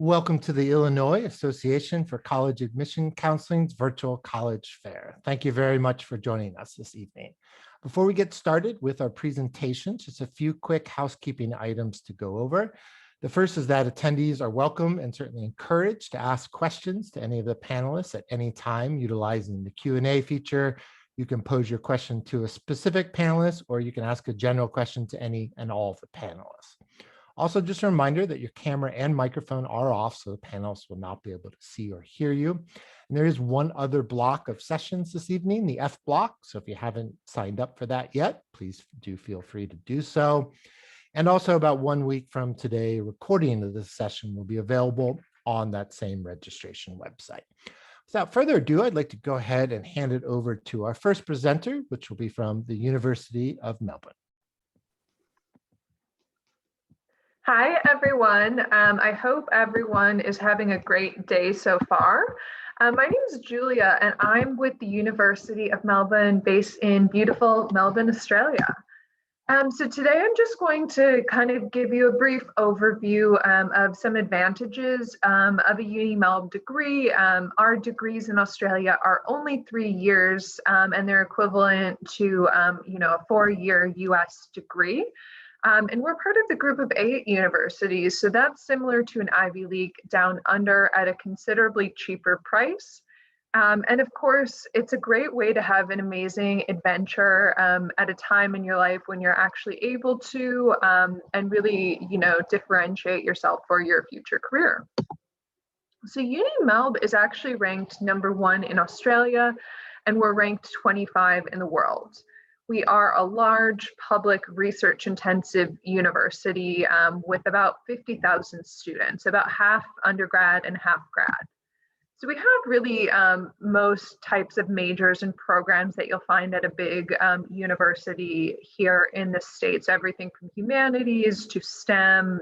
Welcome to the Illinois Association for College Admission Counseling's virtual college fair. Thank you very much for joining us this evening. Before we get started with our presentation, just a few quick housekeeping items to go over. The first is that attendees are welcome and certainly encouraged to ask questions to any of the panelists at any time utilizing the Q&A feature. You can pose your question to a specific panelist, or you can ask a general question to any and all of the panelists. Also, just a reminder that your camera and microphone are off, so the panelists will not be able to see or hear you. And there is one other block of sessions this evening, the F block. So if you haven't signed up for that yet, please do feel free to do so. And also about 1 week from today, a recording of this session will be available on that same registration website. Without further ado, I'd like to go ahead and hand it over to our first presenter, which will be from the University of Melbourne. Hi, everyone. I hope everyone is having a great day so far. My name is Julia, and I'm with the University of Melbourne, based in beautiful Melbourne, Australia. So today I'm just going to kind of give you a brief overview of some advantages of a UniMelb degree. Our degrees in Australia are only 3 years, and they're equivalent to a 4-year US degree. And we're part of the group of 8 universities, so that's similar to an Ivy League down under at a considerably cheaper price. And of course, it's a great way to have an amazing adventure at a time in your life when you're actually able to and really, differentiate yourself for your future career. So UniMelb is actually ranked #1 in Australia, and we're ranked 25 in the world. We are a large public research intensive university with about 50,000 students, about half undergrad and half grad. So we have really most types of majors and programs that you'll find at a big university here in the States, everything from humanities to STEM,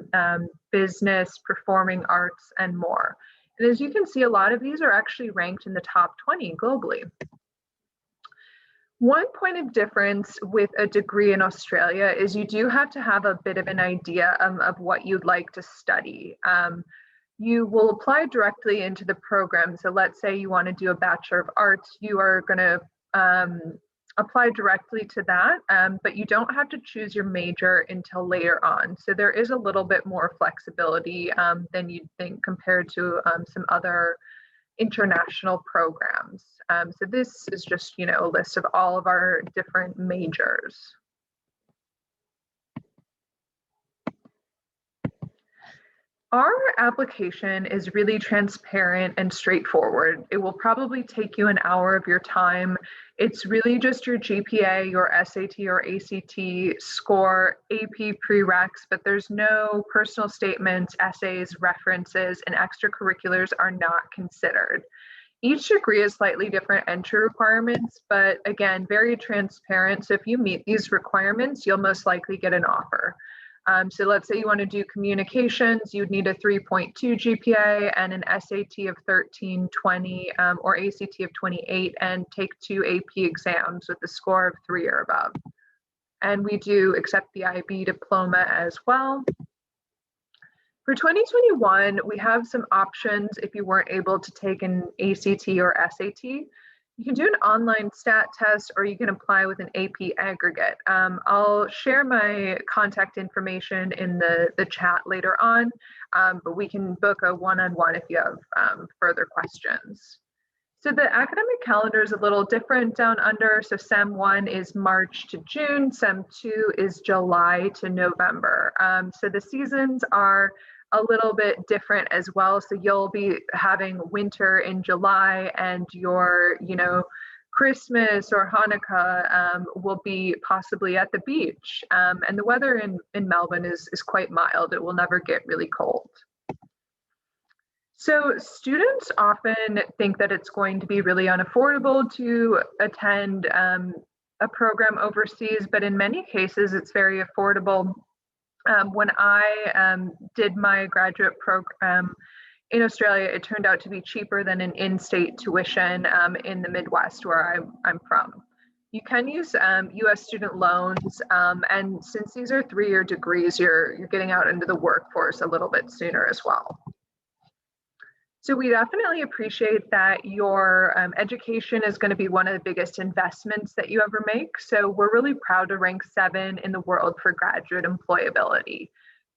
business, performing arts, and more. And as you can see, a lot of these are actually ranked in the top 20 globally. One point of difference with a degree in Australia is you do have to have a bit of an idea of what you'd like to study. You will apply directly into the program. So let's say you want to do a Bachelor of Arts, you are going to apply directly to that, but you don't have to choose your major until later on. So there is a little bit more flexibility than you'd think compared to some other international programs. So this is just, a list of all of our different majors. Our application is really transparent and straightforward. It will probably take you an hour of your time. It's really just your GPA, your SAT or ACT score, AP prereqs, but there's no personal statements, essays, references, and extracurriculars are not considered. Each degree has slightly different entry requirements, but again, very transparent. So if you meet these requirements, you'll most likely get an offer. So let's say you want to do communications, you'd need a 3.2 GPA and an SAT of 1320 or ACT of 28 and take 2 AP exams with a score of 3 or above. And we do accept the IB diploma as well. For 2021, we have some options if you weren't able to take an ACT or SAT. You can do an online stat test, or you can apply with an AP aggregate. I'll share my contact information in the chat later on, but we can book a one-on-one if you have further questions. So the academic calendar is a little different down under. So SEM 1 is March to June, SEM 2 is July to November. So the seasons are a little bit different as well. So you'll be having winter in July, and your, Christmas or Hanukkah will be possibly at the beach. And the weather in Melbourne is quite mild. It will never get really cold. So students often think that it's going to be really unaffordable to attend a program overseas, but in many cases, it's very affordable. When I did my graduate program in Australia, it turned out to be cheaper than an in-state tuition in the Midwest where I'm from. You can use US student loans, and since these are 3-year degrees, you're getting out into the workforce a little bit sooner as well. So we definitely appreciate that your education is going to be one of the biggest investments that you ever make. So we're really proud to rank 7 in the world for graduate employability.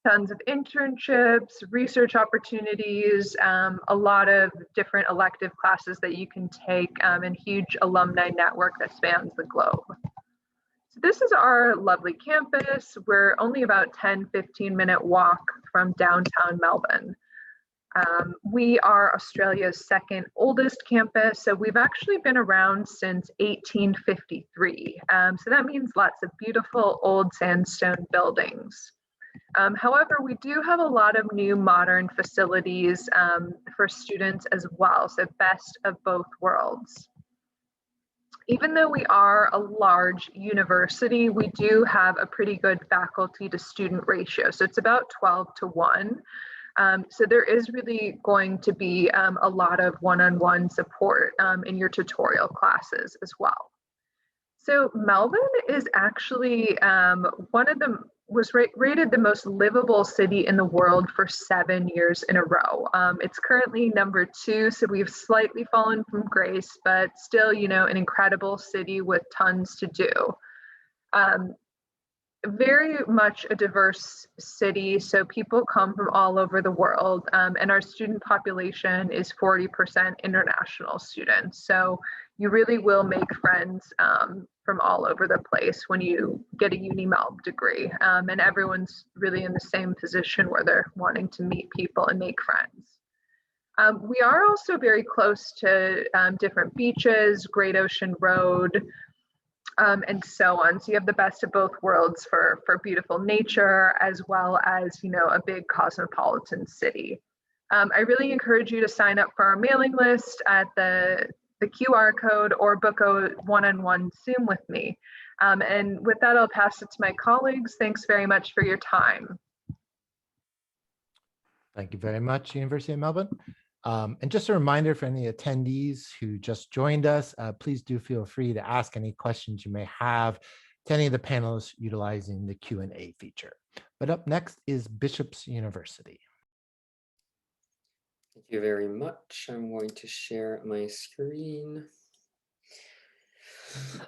Tons of internships, research opportunities, a lot of different elective classes that you can take, and huge alumni network that spans the globe. So this is our lovely campus. We're only about 10-15-minute walk from downtown Melbourne. We are Australia's second oldest campus, so we've actually been around since 1853. So that means lots of beautiful old sandstone buildings. However, we do have a lot of new modern facilities for students as well, so best of both worlds. Even though we are a large university, we do have a pretty good faculty to student ratio, so it's about 12-1. So there is really going to be a lot of one-on-one support in your tutorial classes as well. So Melbourne is actually was rated the most livable city in the world for 7 years in a row. It's currently number 2, so we've slightly fallen from grace, but still, an incredible city with tons to do. Very much a diverse city, so people come from all over the world, and our student population is 40% international students. So you really will make friends from all over the place when you get a UniMelb degree, and everyone's really in the same position where they're wanting to meet people and make friends. We are also very close to different beaches, Great Ocean Road, and so on. So you have the best of both worlds for beautiful nature, as well as, a big cosmopolitan city. I really encourage you to sign up for our mailing list at the QR code or book a one-on-one Zoom with me. And with that, I'll pass it to my colleagues. Thanks very much for your time. Thank you very much, University of Melbourne. And just a reminder for any attendees who just joined us, please do feel free to ask any questions you may have to any of the panelists utilizing the Q&A feature. But up next is Bishop's University. Thank you very much. I'm going to share my screen.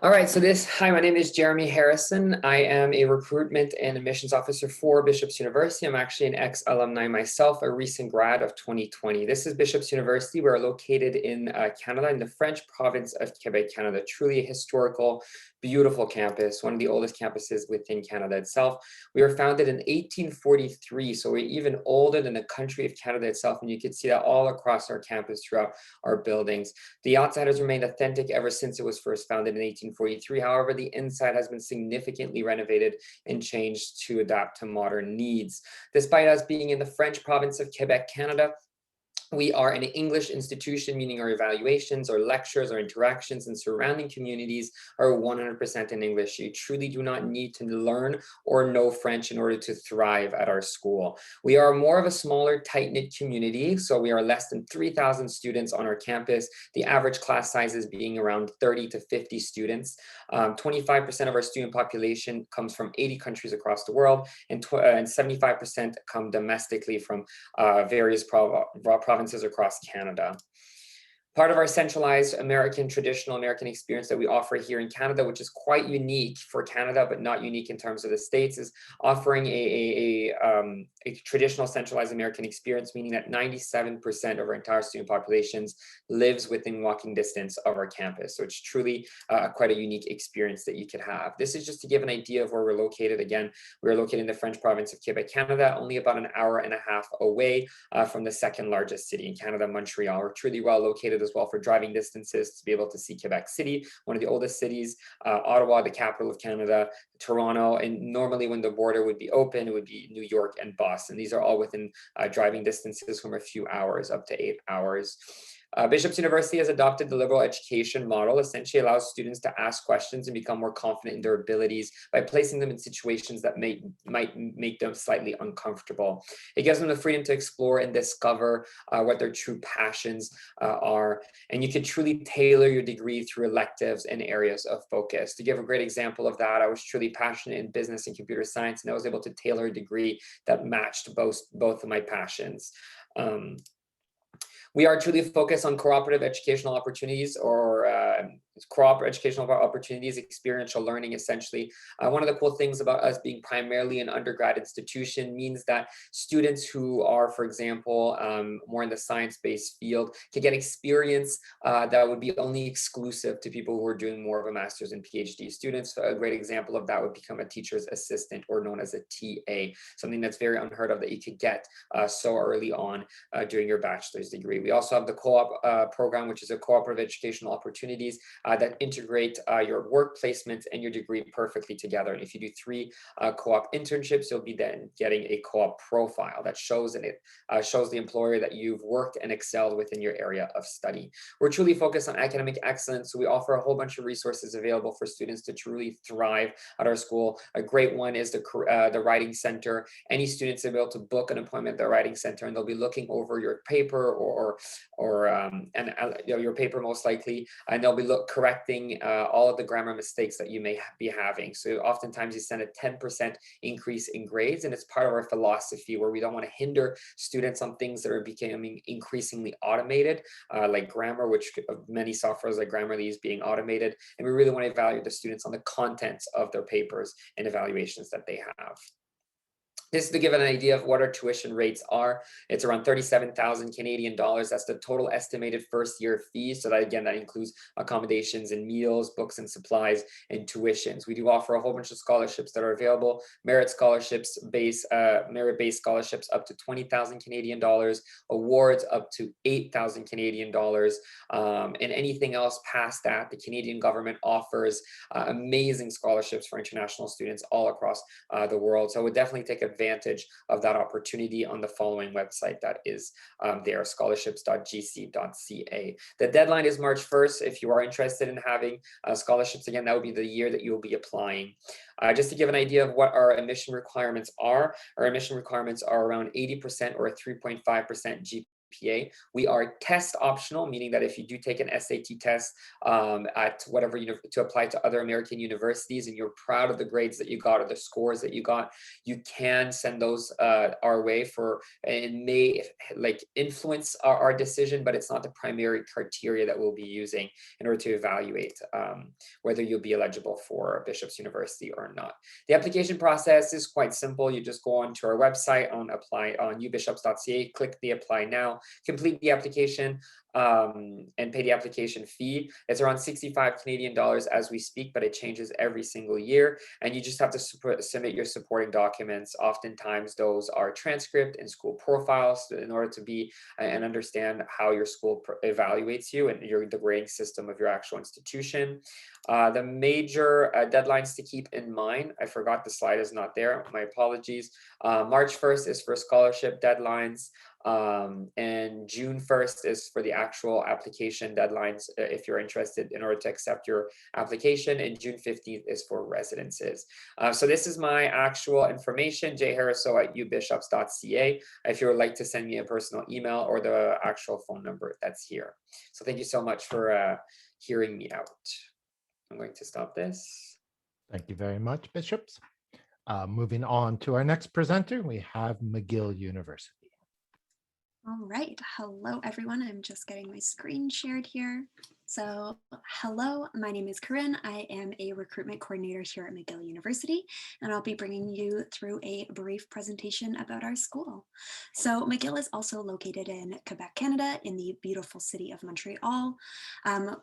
All right, hi, my name is Jeremy Harrison. I am a recruitment and admissions officer for Bishop's University. I'm actually an ex-alumni myself, a recent grad of 2020. This is Bishop's University. We're located in Canada, in the French province of Quebec, Canada. Truly a historical, beautiful campus, one of the oldest campuses within Canada itself. We were founded in 1843, so we're even older than the country of Canada itself, and you can see that all across our campus throughout our buildings. The outside has remained authentic ever since it was first founded in 1843. However, the inside has been significantly renovated and changed to adapt to modern needs. Despite us being in the French province of Quebec, Canada, we are an English institution, meaning our evaluations, our lectures, our interactions, and surrounding communities are 100% in English. You truly do not need to learn or know French in order to thrive at our school. We are more of a smaller, tight-knit community, so we are less than 3,000 students on our campus, the average class sizes being around 30 to 50 students. 25% of our student population comes from 80 countries across the world, and 75% come domestically from various provinces across Canada. Part of our centralized traditional American experience that we offer here in Canada, which is quite unique for Canada, but not unique in terms of the States, is offering a traditional centralized American experience, meaning that 97% of our entire student populations lives within walking distance of our campus. So it's truly quite a unique experience that you could have. This is just to give an idea of where we're located. Again, we're located in the French province of Quebec, Canada, only about an hour and a half away from the second largest city in Canada, Montreal. We're truly well located as well for driving distances to be able to see Quebec City, one of the oldest cities, Ottawa, the capital of Canada, Toronto, and normally when the border would be open, it would be New York and Boston. These are all within driving distances from a few hours up to 8 hours. Bishop's University has adopted the liberal education model, essentially allows students to ask questions and become more confident in their abilities by placing them in situations that might make them slightly uncomfortable. It gives them the freedom to explore and discover what their true passions are, and you can truly tailor your degree through electives and areas of focus. To give a great example of that, I was truly passionate in business and computer science, and I was able to tailor a degree that matched both of my passions. We are truly focused on cooperative educational opportunities or cooperative educational opportunities, experiential learning, essentially. One of the cool things about us being primarily an undergrad institution means that students who are, for example, more in the science-based field can get experience that would be only exclusive to people who are doing more of a master's and PhD students. A great example of that would become a teacher's assistant, or known as a TA, something that's very unheard of that you could get so early on during your bachelor's degree. We also have the co-op program, which is a cooperative educational opportunities that integrate your work placements and your degree perfectly together. And if you do 3 co-op internships, you'll be then getting a co-op profile that shows shows the employer that you've worked and excelled within your area of study. We're truly focused on academic excellence, so we offer a whole bunch of resources available for students to truly thrive at our school. A great one is the Writing Center. Any students are able to book an appointment at the Writing Center, and they'll be looking over your paper your paper most likely, and they'll be correcting all of the grammar mistakes that you may be having. So oftentimes you send a 10% increase in grades, and it's part of our philosophy where we don't want to hinder students on things that are becoming increasingly automated, like grammar, which many softwares like Grammarly is being automated, and we really want to evaluate the students on the contents of their papers and evaluations that they have. This is to give an idea of what our tuition rates are. It's around 37,000 Canadian dollars. That's the total estimated first year fees. So that, again, that includes accommodations and meals, books and supplies, and tuitions. We do offer a whole bunch of scholarships that are available. Merit-based scholarships up to 20,000 Canadian dollars, awards up to 8,000 Canadian dollars, and anything else past that. The Canadian government offers amazing scholarships for international students all across the world. So I would definitely take advantage of that opportunity on the following website that is there, scholarships.gc.ca. The deadline is March 1st. If you are interested in having scholarships, again, that would be the year that you will be applying. Just to give an idea of what our admission requirements are, our admission requirements are around 80% or a 3.5% GPA. We are test optional, meaning that if you do take an SAT test at whatever to apply to other American universities, and you're proud of the grades that you got or the scores that you got, you can send those our way it may influence our decision, but it's not the primary criteria that we'll be using in order to evaluate whether you'll be eligible for Bishop's University or not. The application process is quite simple. You just go onto our website on ubishops.ca, click the apply now, complete the application, and pay the application fee. It's around 65 Canadian dollars as we speak, but it changes every single year. And you just have to submit your supporting documents. Oftentimes those are transcript and school profiles in order to be and understand how your school evaluates you and the grading system of your actual institution. The major deadlines to keep in mind, I forgot the slide is not there, my apologies. March 1st is for scholarship deadlines. And June 1st is for the actual application deadlines if you're interested in order to accept your application, and June 15th is for residences. So this is my actual information, jharriso@ubishops.ca, if you would like to send me a personal email or the actual phone number that's here. So thank you so much for hearing me out. I'm going to stop this. Thank you very much, Bishops. Moving on to our next presenter, we have McGill University. All right, hello everyone. I'm just getting my screen shared here. So hello, my name is Corinne. I am a recruitment coordinator here at McGill University, and I'll be bringing you through a brief presentation about our school. So McGill is also located in Quebec, Canada, in the beautiful city of Montreal.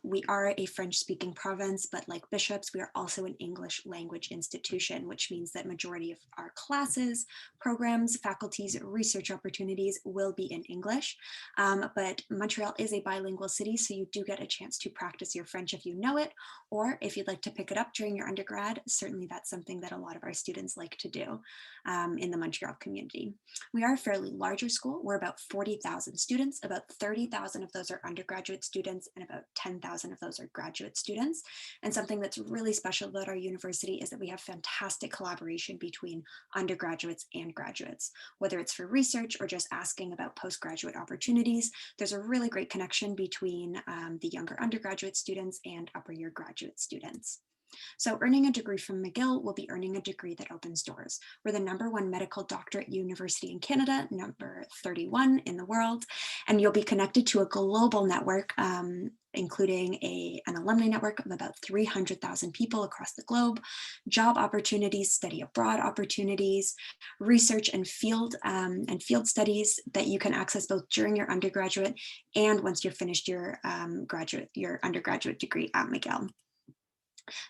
We are a French-speaking province, but like Bishops, we are also an English language institution, which means that majority of our classes, programs, faculties, research opportunities will be in English. But Montreal is a bilingual city, so you do get a chance to practice your French if you know it, or if you'd like to pick it up during your undergrad. Certainly that's something that a lot of our students like to do in the Montreal community. We are a fairly larger school. We're about 40,000 students. About 30,000 of those are undergraduate students, and about 10,000 of those are graduate students. And something that's really special about our university is that we have fantastic collaboration between undergraduates and graduates, whether it's for research or just asking about postgraduate opportunities. There's a really great connection between the younger undergraduate students and upper year graduate students. So earning a degree from McGill will be earning a degree that opens doors. We're the #1 medical doctorate university in Canada, number 31 in the world, and you'll be connected to a global network, including an alumni network of about 300,000 people across the globe, job opportunities, study abroad opportunities, research and field studies that you can access both during your undergraduate and once you've finished your undergraduate degree at McGill.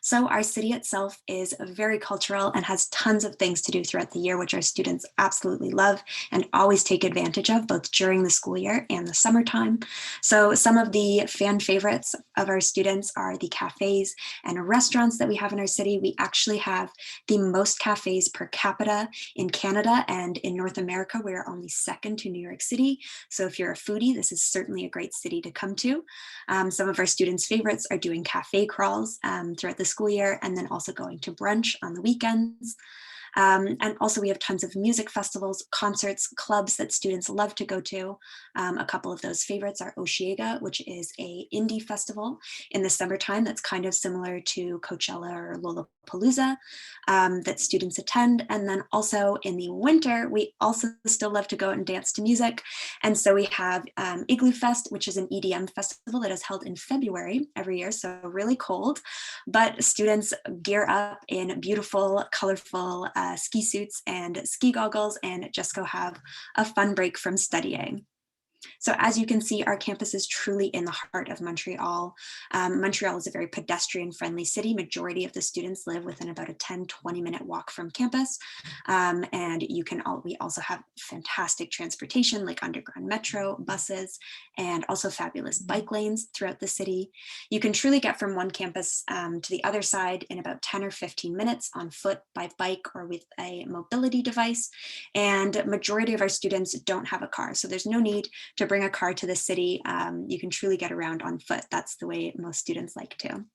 So our city itself is very cultural and has tons of things to do throughout the year, which our students absolutely love and always take advantage of, both during the school year and the summertime. So some of the fan favorites of our students are the cafes and restaurants that we have in our city. We actually have the most cafes per capita in Canada, and in North America, we are only second to New York City. So if you're a foodie, this is certainly a great city to come to. Some of our students' favorites are doing cafe crawls throughout the school year, and then also going to brunch on the weekends. And also we have tons of music festivals, concerts, clubs that students love to go to. A couple of those favorites are Osheaga, which is a indie festival in the summertime that's kind of similar to Coachella or Lollapalooza that students attend. And then also in the winter, we also still love to go out and dance to music. And so we have Igloofest, which is an EDM festival that is held in February every year, so really cold, but students gear up in beautiful, colorful ski suits and ski goggles and just go have a fun break from studying. So as you can see, our campus is truly in the heart of Montreal. Montreal is a very pedestrian-friendly city. Majority of the students live within about a 10-20 minute walk from campus. And we also have fantastic transportation like underground metro, buses, and also fabulous bike lanes throughout the city. You can truly get from one campus to the other side in about 10 or 15 minutes on foot, by bike, or with a mobility device. And majority of our students don't have a car, so there's no need to bring a car to the city. You can truly get around on foot. That's the way most students like to.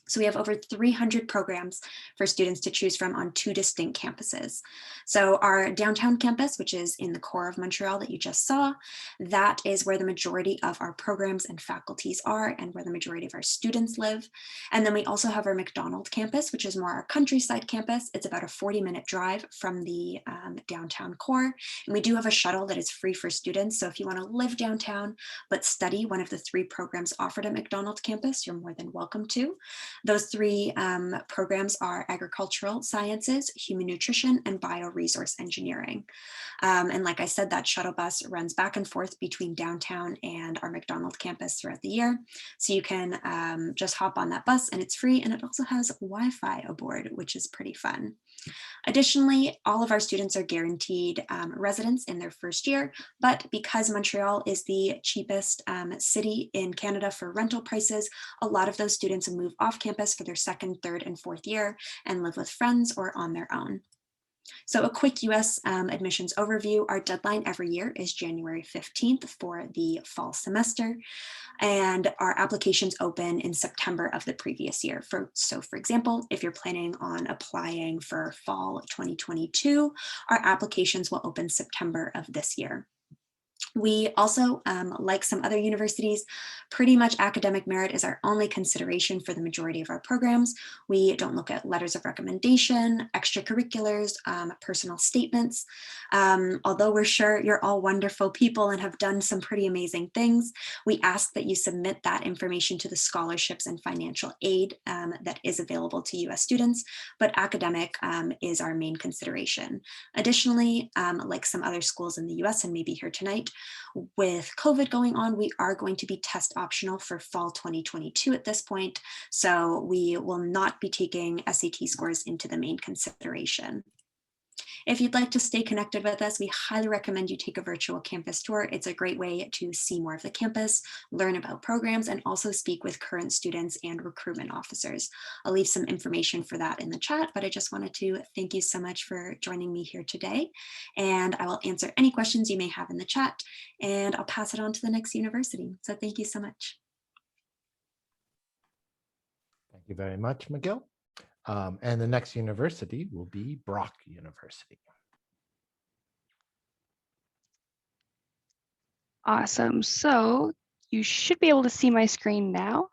So we have over 300 programs for students to choose from on 2 distinct campuses. So our downtown campus, which is in the core of Montreal that you just saw, that is where the majority of our programs and faculties are and where the majority of our students live. And then we also have our McDonald campus, which is more our countryside campus. It's about a 40-minute drive from the downtown core. And we do have a shuttle that is free for students. So if you want to live downtown but study one of the 3 programs offered at McDonald campus, you're more than welcome to. Those 3 programs are agricultural sciences, human nutrition, and bioresource engineering. And like I said, that shuttle bus runs back and forth between downtown and our McDonald campus throughout the year. So you can just hop on that bus and it's free, and it also has Wi-Fi aboard, which is pretty fun. Additionally, all of our students are guaranteed residence in their first year, but because Montreal is the cheapest city in Canada for rental prices, a lot of those students move off campus for their 2nd, 3rd, and 4th year and live with friends or on their own. So a quick US admissions overview. Our deadline every year is January 15th for the fall semester, and our applications open in September of the previous year. So for example, if you're planning on applying for fall 2022, our applications will open September of this year. We also, like some other universities, pretty much academic merit is our only consideration for the majority of our programs. We don't look at letters of recommendation, extracurriculars, personal statements. Although we're sure you're all wonderful people and have done some pretty amazing things, we ask that you submit that information to the scholarships and financial aid that is available to US students, but academic is our main consideration. Additionally, like some other schools in the US and maybe here tonight, with COVID going on, we are going to be test optional for fall 2022 at this point. So we will not be taking SAT scores into the main consideration. If you'd like to stay connected with us, we highly recommend you take a virtual campus tour. It's a great way to see more of the campus, learn about programs, and also speak with current students and recruitment officers. I'll leave some information for that in the chat, but I just wanted to thank you so much for joining me here today. And I will answer any questions you may have in the chat, and I'll pass it on to the next university. So thank you so much. Thank you very much, McGill. And the next university will be Brock University. Awesome. So you should be able to see my screen now.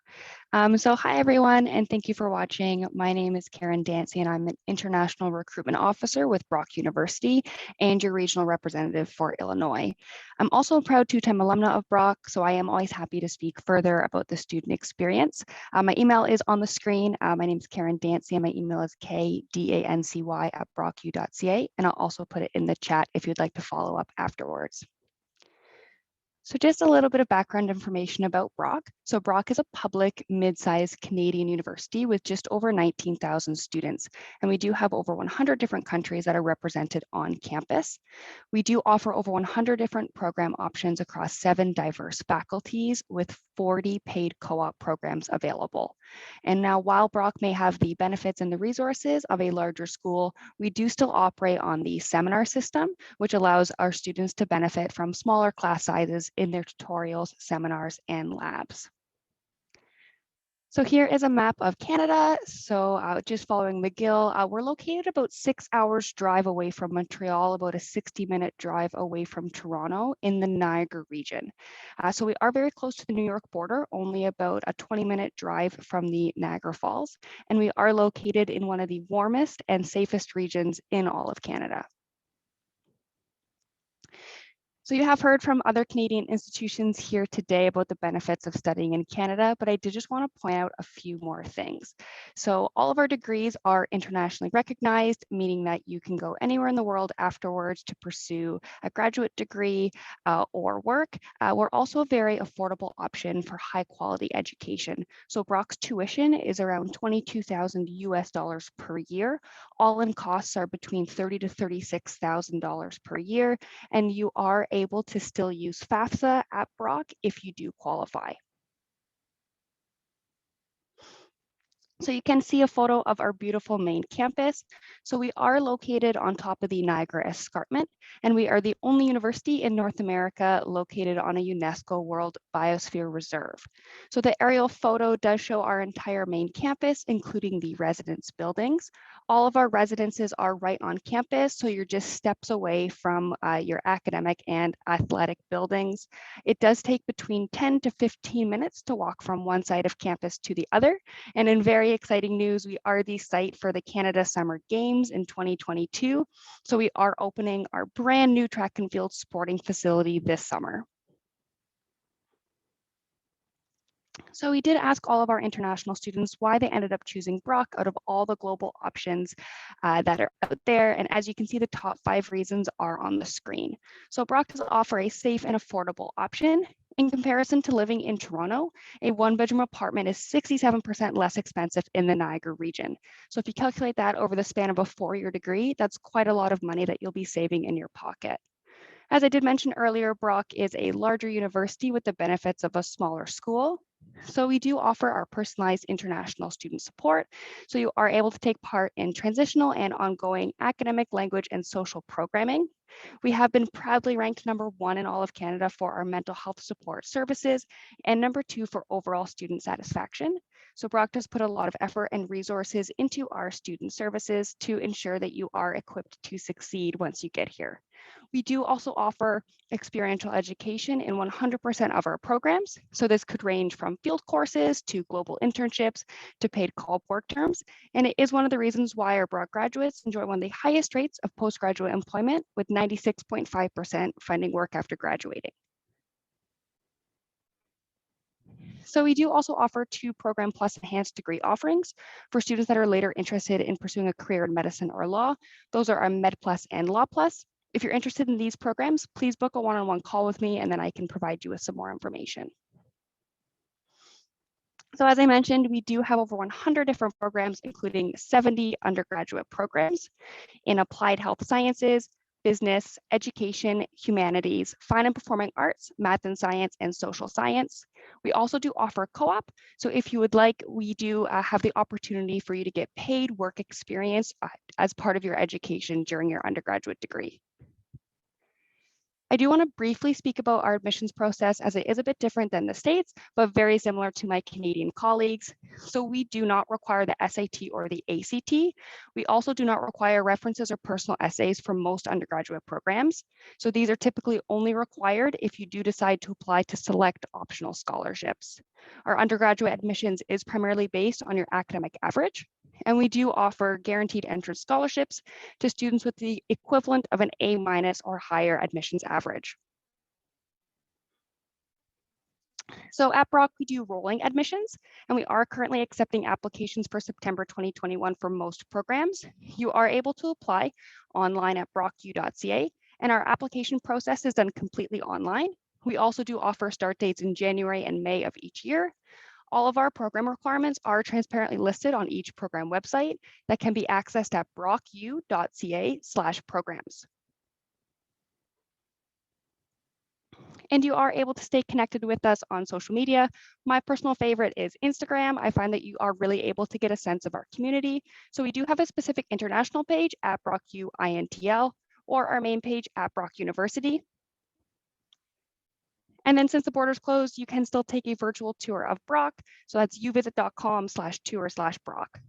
So hi everyone, and thank you for watching. My name is Karen Dancy, and I'm an International Recruitment Officer with Brock University and your regional representative for Illinois. I'm also a proud two-time alumna of Brock, so I am always happy to speak further about the student experience. My email is on the screen. My name is Karen Dancy, and my email is kdancy@brocku.ca, and I'll also put it in the chat if you'd like to follow up afterwards. So just a little bit of background information about Brock. So Brock is a public mid-sized Canadian university with just over 19,000 students. And we do have over 100 different countries that are represented on campus. We do offer over 100 different program options across 7 diverse faculties with 40 paid co-op programs available. And now while Brock may have the benefits and the resources of a larger school, we do still operate on the seminar system, which allows our students to benefit from smaller class sizes in their tutorials, seminars, and labs. So here is a map of Canada. So just following McGill, we're located about 6 hours drive away from Montreal, about a 60-minute drive away from Toronto in the Niagara region. So we are very close to the New York border, only about a 20-minute drive from the Niagara Falls. And we are located in one of the warmest and safest regions in all of Canada. So you have heard from other Canadian institutions here today about the benefits of studying in Canada, but I did just want to point out a few more things. So all of our degrees are internationally recognized, meaning that you can go anywhere in the world afterwards to pursue a graduate degree or work. We're also a very affordable option for high quality education. So Brock's tuition is around $22,000 US per year. All in costs are between $30,000 to $36,000 per year, and you are able to still use FAFSA at Brock if you do qualify. So you can see a photo of our beautiful main campus. So we are located on top of the Niagara Escarpment, and we are the only university in North America located on a UNESCO World Biosphere Reserve. So the aerial photo does show our entire main campus, including the residence buildings. All of our residences are right on campus, so you're just steps away from your academic and athletic buildings. It does take between 10 to 15 minutes to walk from one side of campus to the other. And in very exciting news, we are the site for the Canada Summer Games in 2022. So we are opening our brand new track and field sporting facility this summer. So we did ask all of our international students why they ended up choosing Brock out of all the global options that are out there. And as you can see, the top 5 reasons are on the screen. So Brock does offer a safe and affordable option. In comparison to living in Toronto, a 1-bedroom apartment is 67% less expensive in the Niagara region. So if you calculate that over the span of a 4-year degree, that's quite a lot of money that you'll be saving in your pocket. As I did mention earlier, Brock is a larger university with the benefits of a smaller school. So we do offer our personalized international student support. So you are able to take part in transitional and ongoing academic, language, and social programming. We have been proudly ranked #1 in all of Canada for our mental health support services and #2 for overall student satisfaction. So Brock does put a lot of effort and resources into our student services to ensure that you are equipped to succeed once you get here. We do also offer experiential education in 100% of our programs. So this could range from field courses to global internships to paid co-op work terms. And it is one of the reasons why our Brock graduates enjoy one of the highest rates of postgraduate employment, with 96.5% finding work after graduating. So we do also offer 2 Program Plus enhanced degree offerings for students that are later interested in pursuing a career in medicine or law. Those are our Med Plus and Law Plus. If you're interested in these programs, please book a one-on-one call with me, and then I can provide you with some more information. So as I mentioned, we do have over 100 different programs, including 70 undergraduate programs in applied health sciences, business, education, humanities, fine and performing arts, math and science, and social science. We also do offer co-op. So if you would like, we do have the opportunity for you to get paid work experience as part of your education during your undergraduate degree. I do want to briefly speak about our admissions process as it is a bit different than the States, but very similar to my Canadian colleagues. So we do not require the SAT or the ACT. We also do not require references or personal essays for most undergraduate programs. So these are typically only required if you do decide to apply to select optional scholarships. Our undergraduate admissions is primarily based on your academic average, and we do offer guaranteed entrance scholarships to students with the equivalent of an A- or higher admissions average. So at Brock, we do rolling admissions, and we are currently accepting applications for September 2021 for most programs. You are able to apply online at brocku.ca, and our application process is done completely online. We also do offer start dates in January and May of each year. All of our program requirements are transparently listed on each program website that can be accessed at brocku.ca/programs. And you are able to stay connected with us on social media. My personal favorite is Instagram. I find that you are really able to get a sense of our community. So we do have a specific international page at BrockU INTL, or our main page at Brock University. And then since the borders closed, you can still take a virtual tour of Brock. So that's uvisit.com/tour/Brock.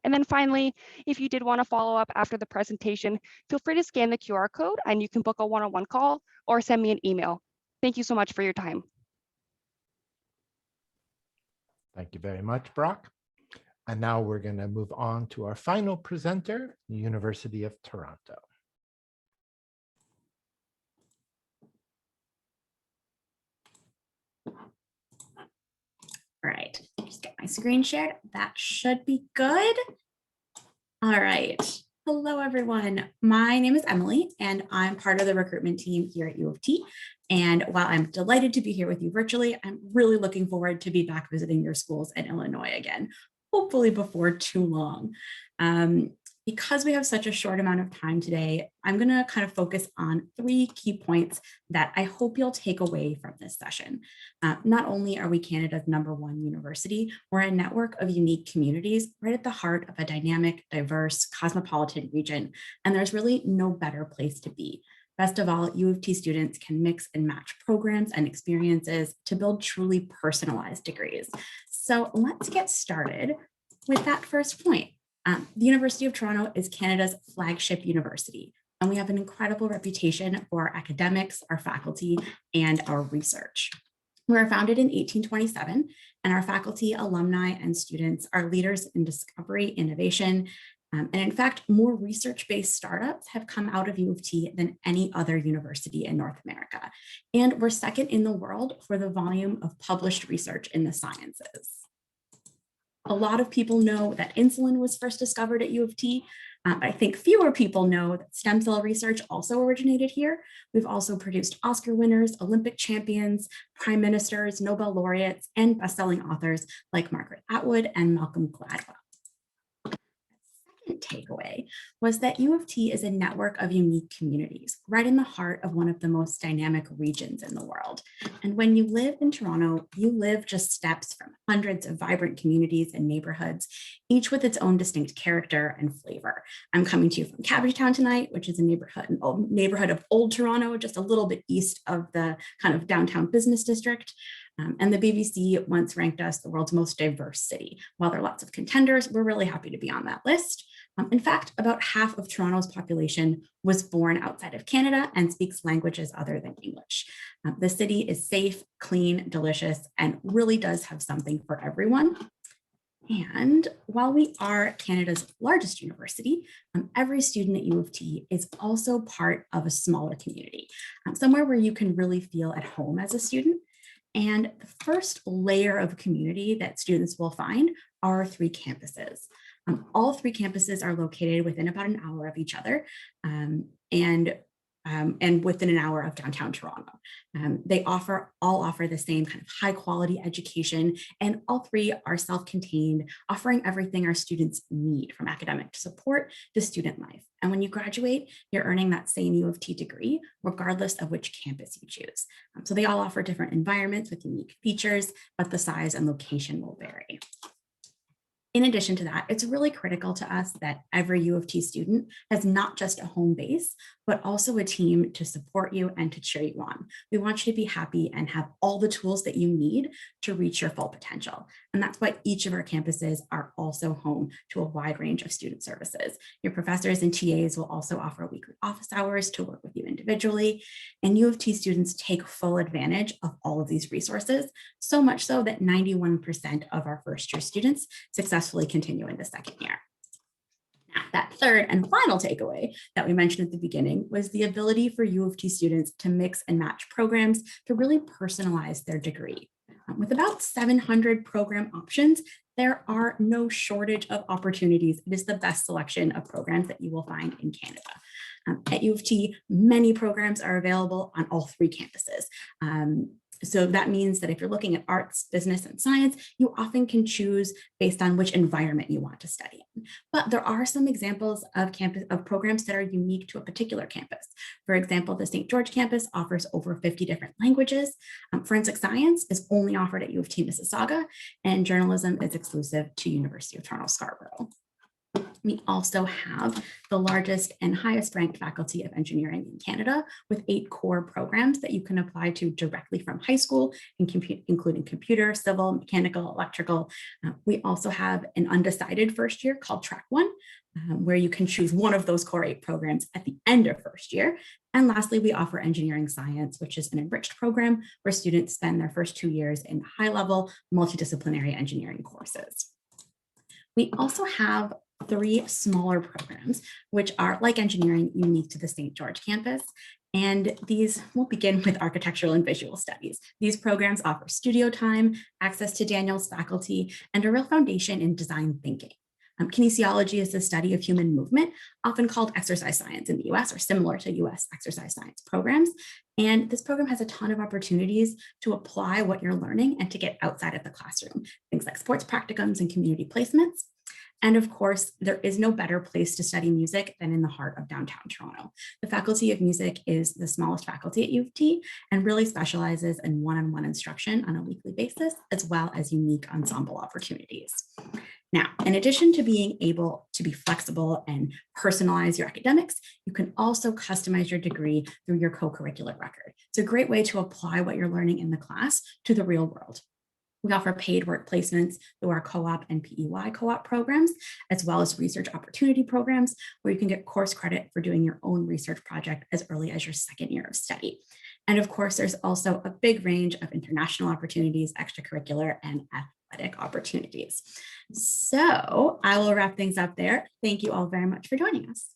And then finally, if you did want to follow up after the presentation, feel free to scan the QR code and you can book a one-on-one call or send me an email. Thank you so much for your time. Thank you very much, Brock. And now we're going to move on to our final presenter, the University of Toronto. All right, just get my screen shared. That should be good. All right. Hello, everyone. My name is Emily, and I'm part of the recruitment team here at U of T. And while I'm delighted to be here with you virtually, I'm really looking forward to be back visiting your schools in Illinois again, hopefully before too long. Because we have such a short amount of time today, I'm going to kind of focus on 3 key points that I hope you'll take away from this session. Not only are we Canada's #1 university, we're a network of unique communities right at the heart of a dynamic, diverse, cosmopolitan region, and there's really no better place to be. Best of all, U of T students can mix and match programs and experiences to build truly personalized degrees. So let's get started with that first point. The University of Toronto is Canada's flagship university, and we have an incredible reputation for our academics, our faculty, and our research. We were founded in 1827, and our faculty, alumni, and students are leaders in discovery, innovation, and in fact, more research-based startups have come out of U of T than any other university in North America. And we're second in the world for the volume of published research in the sciences. A lot of people know that insulin was first discovered at U of T. I think fewer people know that stem cell research also originated here. We've also produced Oscar winners, Olympic champions, prime ministers, Nobel laureates, and best-selling authors like Margaret Atwood and Malcolm Gladwell. Takeaway was that U of T is a network of unique communities right in the heart of one of the most dynamic regions in the world. And when you live in Toronto, you live just steps from hundreds of vibrant communities and neighborhoods, each with its own distinct character and flavor. I'm coming to you from Cabbagetown tonight, which is a neighborhood of Old Toronto, just a little bit east of the kind of downtown business district. And the BBC once ranked us the world's most diverse city. While there are lots of contenders, we're really happy to be on that list. In fact, about half of Toronto's population was born outside of Canada and speaks languages other than English. The city is safe, clean, delicious, and really does have something for everyone. And while we are Canada's largest university, every student at U of T is also part of a smaller community, somewhere where you can really feel at home as a student. And the first layer of community that students will find are our 3 campuses. All 3 campuses are located within about an hour of each other and within an hour of downtown Toronto. They all offer the same kind of high quality education, and all 3 are self-contained, offering everything our students need, from academic support to student life. And when you graduate, you're earning that same U of T degree, regardless of which campus you choose. So they all offer different environments with unique features, but the size and location will vary. In addition to that, it's really critical to us that every U of T student has not just a home base, but also a team to support you and to cheer you on. We want you to be happy and have all the tools that you need to reach your full potential. And that's why each of our campuses are also home to a wide range of student services. Your professors and TAs will also offer weekly office hours to work with you individually. And U of T students take full advantage of all of these resources, so much so that 91% of our first year students successfully continue in the second year. Now, that third and final takeaway that we mentioned at the beginning was the ability for U of T students to mix and match programs to really personalize their degree. With about 700 program options, there are no shortage of opportunities. It is the best selection of programs that you will find in Canada. At U of T, many programs are available on all 3 campuses. So that means that if you're looking at arts, business, and science, you often can choose based on which environment you want to study in. But there are some examples of programs that are unique to a particular campus. For example, the St. George campus offers over 50 different languages. Forensic science is only offered at U of T Mississauga, and journalism is exclusive to University of Toronto Scarborough. We also have the largest and highest ranked faculty of engineering in Canada, with 8 core programs that you can apply to directly from high school, including computer, civil, mechanical, electrical. We also have an undecided first year called Track 1, where you can choose one of those core 8 programs at the end of first year. And lastly, we offer engineering science, which is an enriched program where students spend their first 2 years in high-level multidisciplinary engineering courses. We also have 3 smaller programs, which are, like engineering, unique to the St. George campus. And these will begin with architectural and visual studies. These programs offer studio time, access to Daniel's faculty, and a real foundation in design thinking. Kinesiology is the study of human movement, often called exercise science in the US, or similar to US exercise science programs. And this program has a ton of opportunities to apply what you're learning and to get outside of the classroom, things like sports practicums and community placements. And of course, there is no better place to study music than in the heart of downtown Toronto. The Faculty of Music is the smallest faculty at U of T and really specializes in one-on-one instruction on a weekly basis, as well as unique ensemble opportunities. Now, in addition to being able to be flexible and personalize your academics, you can also customize your degree through your co-curricular record. It's a great way to apply what you're learning in the class to the real world. We offer paid work placements through our co-op and PEY co-op programs, as well as research opportunity programs, where you can get course credit for doing your own research project as early as your second year of study. And of course, there's also a big range of international opportunities, extracurricular and athletic opportunities. So I will wrap things up there. Thank you all very much for joining us.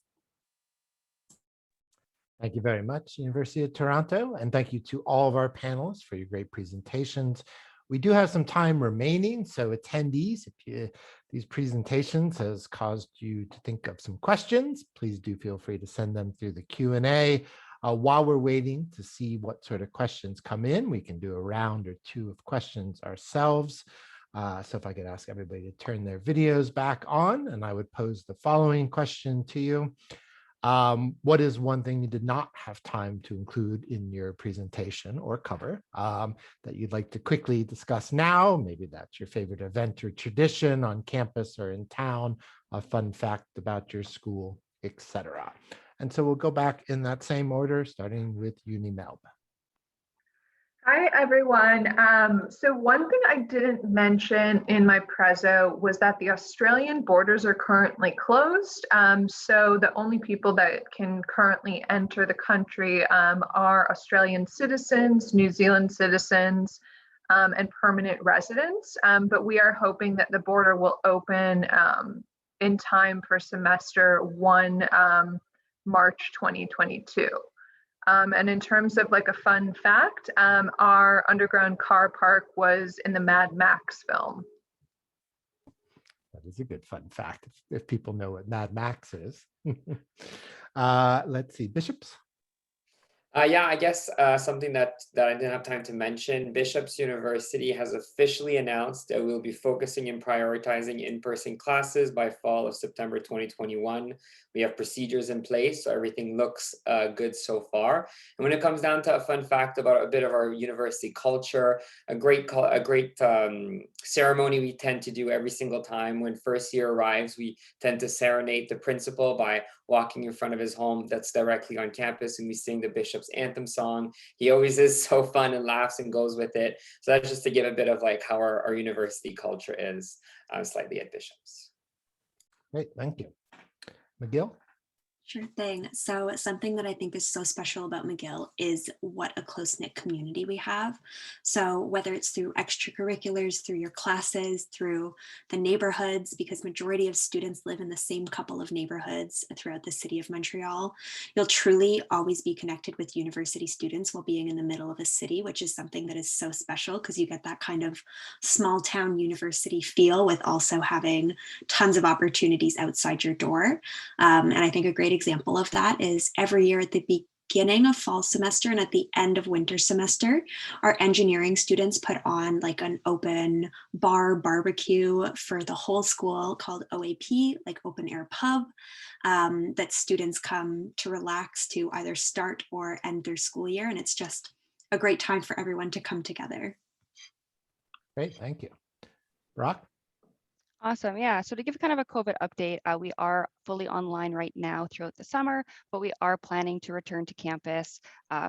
Thank you very much, University of Toronto, and thank you to all of our panelists for your great presentations. We do have some time remaining, so attendees, if these presentations has caused you to think of some questions, please do feel free to send them through the Q&A. While we're waiting to see what sort of questions come in, we can do a round or 2 of questions ourselves. So if I could ask everybody to turn their videos back on, and I would pose the following question to you. What is one thing you did not have time to include in your presentation or cover that you'd like to quickly discuss now? Maybe that's your favorite event or tradition on campus or in town, a fun fact about your school, etc. And so we'll go back in that same order, starting with UniMelb. Hi, everyone. So one thing I didn't mention in my prezo was that the Australian borders are currently closed. So the only people that can currently enter the country are Australian citizens, New Zealand citizens, and permanent residents. But we are hoping that the border will open in time for semester 1, March 2022. And in terms of like a fun fact, our underground car park was in the Mad Max film. That is a good fun fact if people know what Mad Max is. Let's see, Bishops. Yeah, I guess something that I didn't have time to mention, Bishop's University has officially announced that we'll be focusing and prioritizing in-person classes by fall of September 2021. We have procedures in place, so everything looks good so far. And when it comes down to a fun fact about a bit of our university culture, a great ceremony we tend to do every single time when first year arrives, we tend to serenade the principal by walking in front of his home that's directly on campus, and we sing the Bishop's anthem song. He always is so fun and laughs and goes with it. So that's just to give a bit of like how our university culture is slightly at Bishop's. Great, thank you. McGill? Sure thing. So something that I think is so special about McGill is what a close-knit community we have. So whether it's through extracurriculars, through your classes, through the neighborhoods, because majority of students live in the same couple of neighborhoods throughout the city of Montreal, you'll truly always be connected with university students while being in the middle of a city, which is something that is so special because you get that kind of small town university feel with also having tons of opportunities outside your door. And I think a great example of that is every year at the beginning of fall semester and at the end of winter semester, our engineering students put on like an open bar barbecue for the whole school called OAP, like open air pub, that students come to relax to either start or end their school year. And it's just a great time for everyone to come together. Great, thank you. Brock? Awesome. Yeah. So to give kind of a COVID update, we are fully online right now throughout the summer, but we are planning to return to campus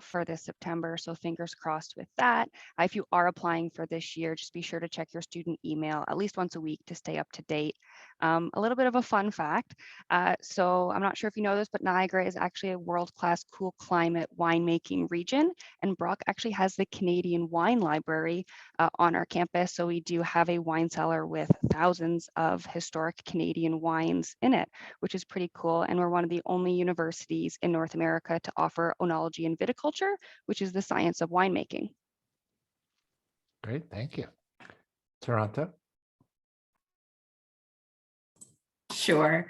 for this September. So fingers crossed with that. If you are applying for this year, just be sure to check your student email at least once a week to stay up to date. A little bit of a fun fact. So I'm not sure if you know this, but Niagara is actually a world-class cool climate winemaking region. And Brock actually has the Canadian Wine Library on our campus. So we do have a wine cellar with thousands of historic Canadian wines in it, which is pretty cool. And we're one of the only universities in North America to offer oenology and viticulture, which is the science of winemaking. Great, thank you. Toronto? Sure.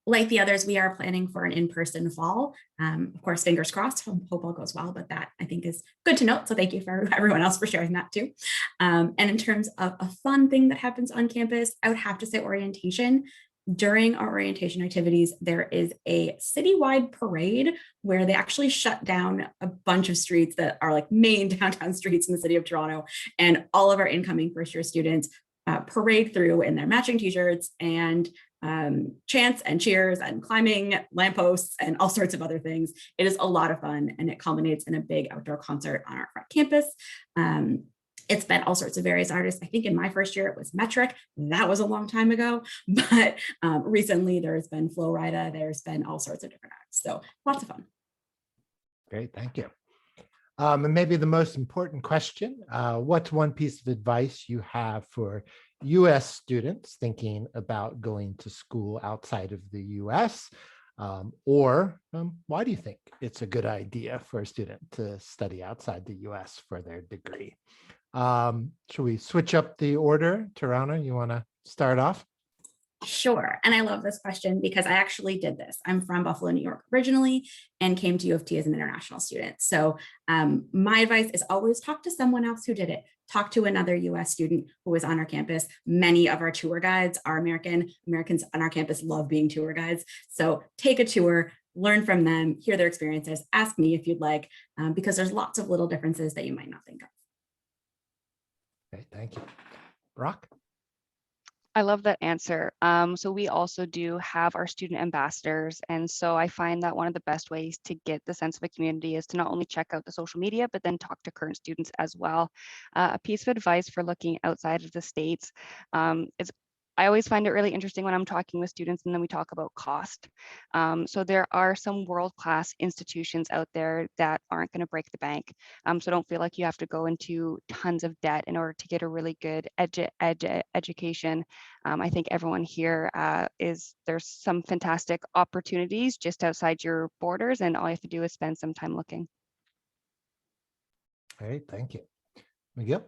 Like the others, we are planning for an in-person fall. Of course, fingers crossed, hope all goes well, but that I think is good to note. So thank you for everyone else for sharing that too. And in terms of a fun thing that happens on campus, I would have to say orientation. During our orientation activities, there is a citywide parade where they actually shut down a bunch of streets that are like main downtown streets in the city of Toronto, and all of our incoming first-year students parade through in their matching t-shirts and chants and cheers and climbing lampposts and all sorts of other things. It is a lot of fun, and it culminates in a big outdoor concert on our front campus. It's been all sorts of various artists. I think in my first year it was Metric. That was a long time ago, but recently there's been Flo Rida. There's been all sorts of different acts. So lots of fun. Great, thank you. And maybe the most important question, what's one piece of advice you have for US students thinking about going to school outside of the US? Or why do you think it's a good idea for a student to study outside the US for their degree? Should we switch up the order? Toronto, you want to start off? Sure. And I love this question because I actually did this. I'm from Buffalo, New York originally, and came to U of T as an international student. So my advice is always talk to someone else who did it. Talk to another US student who was on our campus. Many of our tour guides are American. Americans on our campus love being tour guides. So take a tour, learn from them, hear their experiences, ask me if you'd like, because there's lots of little differences that you might not think of. Okay, thank you. Brock? I love that answer. So we also do have our student ambassadors. And so I find that one of the best ways to get the sense of a community is to not only check out the social media, but then talk to current students as well. A piece of advice for looking outside of the States is I always find it really interesting when I'm talking with students and then we talk about cost. So there are some world-class institutions out there that aren't going to break the bank. So don't feel like you have to go into tons of debt in order to get a really good education. I think everyone here there's some fantastic opportunities just outside your borders, and all you have to do is spend some time looking. Great, thank you. McGill?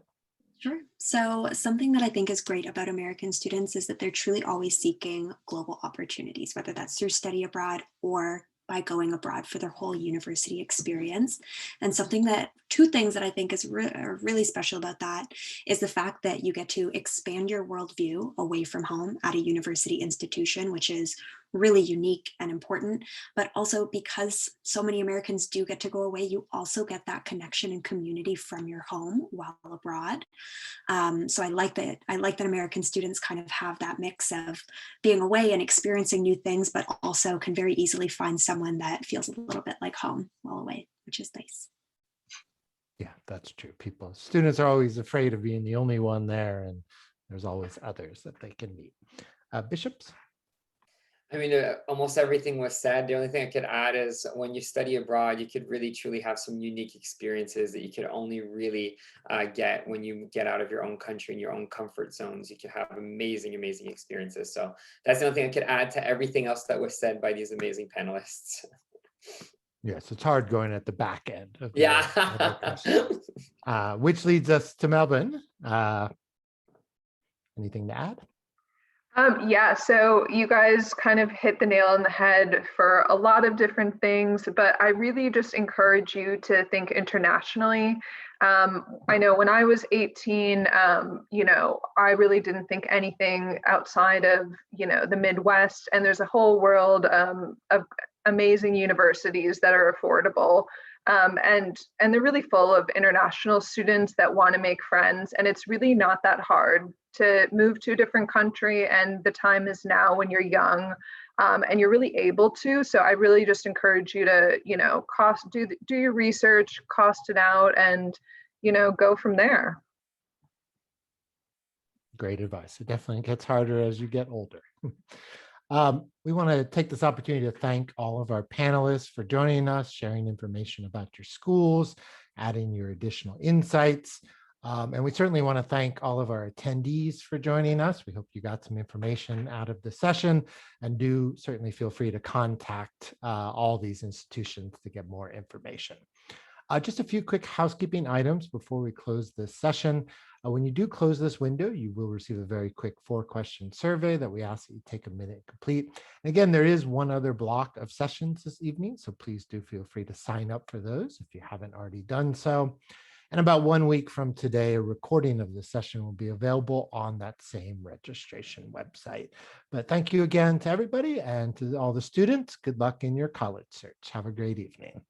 Sure. So something that I think is great about American students is that they're truly always seeking global opportunities, whether that's through study abroad or by going abroad for their whole university experience. And two things that I think are really special about that is the fact that you get to expand your worldview away from home at a university institution, which is really unique and important, but also because so many Americans do get to go away, you also get that connection and community from your home while abroad. So I like that American students kind of have that mix of being away and experiencing new things, but also can very easily find someone that feels a little bit like home while away, which is nice. Yeah, that's true. Students are always afraid of being the only one there, and there's always others that they can meet. Bishops? I mean, almost everything was said. The only thing I could add is when you study abroad, you could really truly have some unique experiences that you could only really get when you get out of your own country and your own comfort zones. You could have amazing, amazing experiences. So that's the only thing I could add to everything else that was said by these amazing panelists. Yes, it's hard going at the back end. Of Yeah. Which leads us to Melbourne. Anything to add? Yeah, so you guys kind of hit the nail on the head for a lot of different things, but I really just encourage you to think internationally. I know when I was 18, I really didn't think anything outside of, the Midwest, and there's a whole world of amazing universities that are affordable. And they're really full of international students that want to make friends, and it's really not that hard to move to a different country, and the time is now when you're young, and you're really able to. So I really just encourage you to, do your research, cost it out, and go from there. Great advice. It definitely gets harder as you get older. We want to take this opportunity to thank all of our panelists for joining us, sharing information about your schools, adding your additional insights. And we certainly want to thank all of our attendees for joining us. We hope you got some information out of the session, and do certainly feel free to contact all these institutions to get more information. Just a few quick housekeeping items before we close this session. When you do close this window, you will receive a very quick 4-question survey that we ask that you take a minute to complete. And again, there is one other block of sessions this evening, so please do feel free to sign up for those if you haven't already done so. And about 1 week from today, a recording of the session will be available on that same registration website. But thank you again to everybody, and to all the students. Good luck in your college search. Have a great evening.